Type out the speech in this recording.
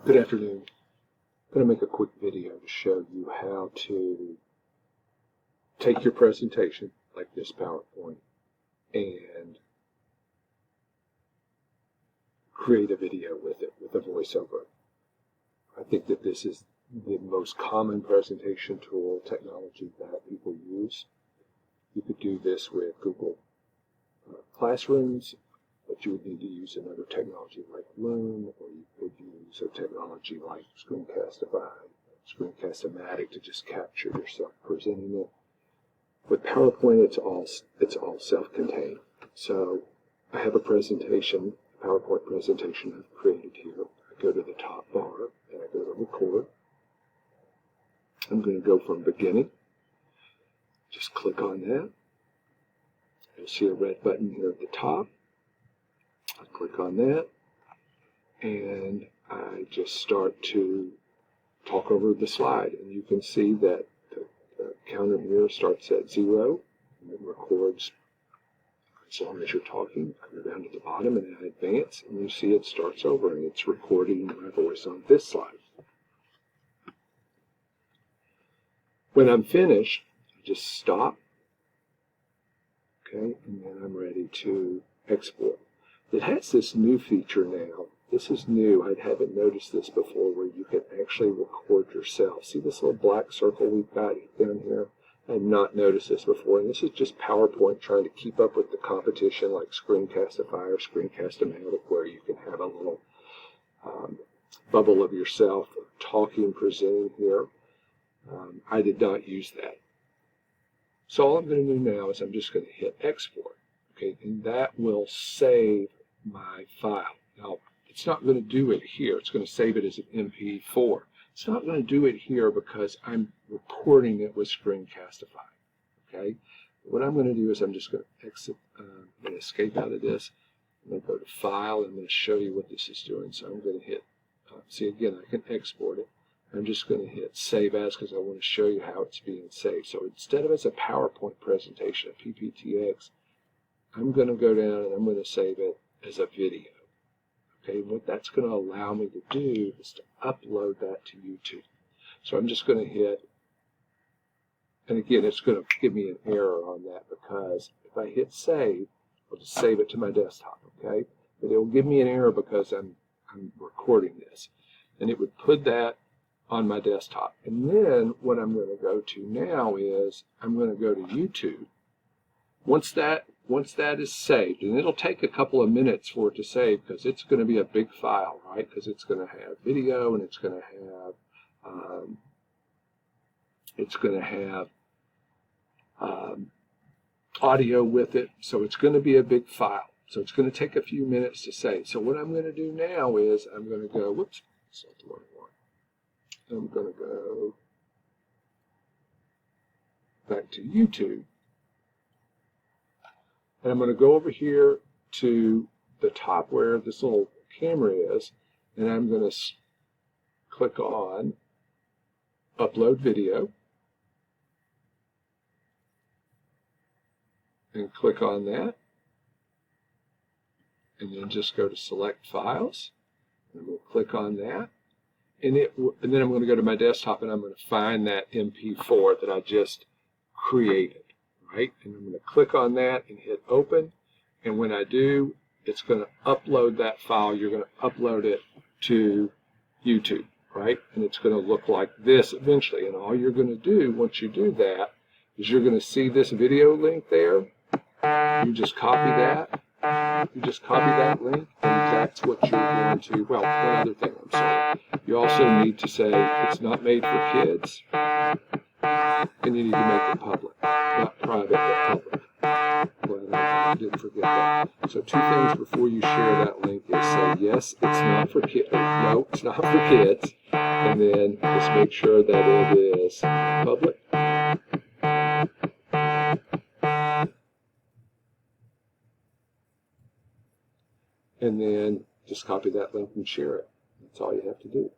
Good afternoon. I'm going to make a quick video to show you how to take your presentation, like this PowerPoint, and create a video with it, with a voiceover. I think that this is the most common presentation tool technology that people use. You could do this with Google Classrooms, but you would need to use another technology like Loom, or you could use a technology like Screencastify, Screencast-O-Matic to just capture yourself presenting it. With PowerPoint, it's all self-contained. So I have a presentation, a PowerPoint presentation I've created here. I go to the top bar and I go to Record. I'm going to go from beginning. Just click on that. You'll see a red button here at the top. I click on that, and I just start to talk over the slide. And you can see that the counter here starts at 0, and it records as long as you're talking. I go down to the bottom and I advance, and you see it starts over, and it's recording my voice on this slide. When I'm finished, I just stop, okay, and then I'm ready to export. It has this new feature now. This is new. I haven't noticed this before, where you can actually record yourself. See this little black circle we've got down here? I had not noticed this before, and this is just PowerPoint trying to keep up with the competition like Screencastify or Screencast-O-Matic, where you can have a little bubble of yourself talking, presenting here. I did not use that. So all I'm going to do now is I'm just going to hit export, okay, and that will save my file. Now, it's not going to do it here. It's going to save it as an MP4. It's not going to do it here because I'm recording it with Screencastify, okay? What I'm going to do is I'm just going to exit, I'm going to escape out of this. I'm going to go to File, and I'm going to show you what this is doing. So I'm going to hit, see again, I can export it. I'm just going to hit Save As because I want to show you how it's being saved. So instead of as a PowerPoint presentation, a PPTX, I'm going to go down and I'm going to save it as a video. Okay, what that's going to allow me to do is to upload that to YouTube. So I'm just going to hit, and again, it's going to give me an error on that because if I hit Save, I'll just save it to my desktop, okay? But it will give me an error because I'm recording this. And it would put that on my desktop. And then what I'm going to go to now is I'm going to go to YouTube. Once that is saved, and it'll take a couple of minutes for it to save because it's going to be a big file, right? Because it's going to have video and it's going to have audio with it. So it's going to be a big file. So it's going to take a few minutes to save. So what I'm going to do now is I'm going to go, whoops, that's not the wrong one. I'm going to go back to YouTube. And I'm going to go over here to the top where this little camera is, and I'm going to click on Upload Video, and click on that, and then just go to Select Files, and we'll click on that, and then I'm going to go to my desktop, and I'm going to find that MP4 that I just created. Right? And I'm going to click on that and hit Open, and when I do, it's going to upload that file. You're going to upload it to YouTube, right? And it's going to look like this eventually, and all you're going to do once you do that is you're going to see this video link there. You just copy that. You just copy that link, and that's what you're going to, well, one other thing, I'm sorry. You also need to say it's not made for kids, and you need to make it public. Not private, but public. Well, I didn't forget that. So 2 things before you share that link is say, yes, it's not for kids. No, it's not for kids. And then just make sure that it is public. And then just copy that link and share it. That's all you have to do.